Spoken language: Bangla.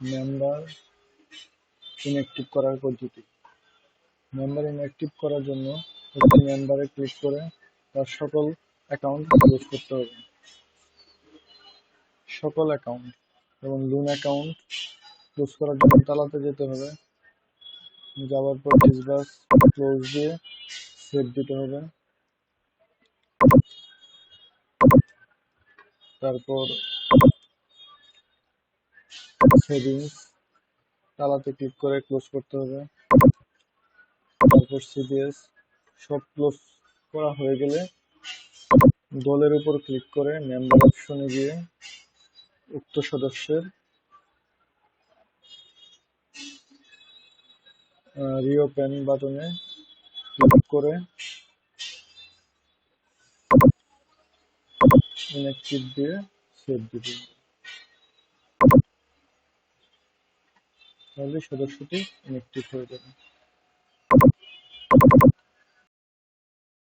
মেম্বার ইনঅ্যাক্টিভ করার পদ্ধতি। মেম্বার ইনঅ্যাক্টিভ করার জন্য একটি মেম্বারে ক্লিক করে তার সকল অ্যাকাউন্ট ক্লোজ করতে হবে। সকল অ্যাকাউন্ট এবং লোন অ্যাকাউন্ট ক্লোজ করার জন্য তালাতে যেতে হবে। যাওয়ার পর ডিসবার্স ক্লোজ দিয়ে সেভ দিতে হবে। তারপর সেভিংস তালাতে ক্লিক করে ক্লোজ করতে হবে। তারপর সিডিএস সব ক্লোজ করা হয়ে গেলে দলের উপর ক্লিক করে মেম্বার অপশনে গিয়ে উক্ত সদস্যের রিওপেন বাটনে ক্লিক করে ইনঅ্যাক্টিভ দিয়ে সেভ দিতে হবে। তাহলে সদস্যটি ইনঅ্যাক্টিভ হয়ে যাবে।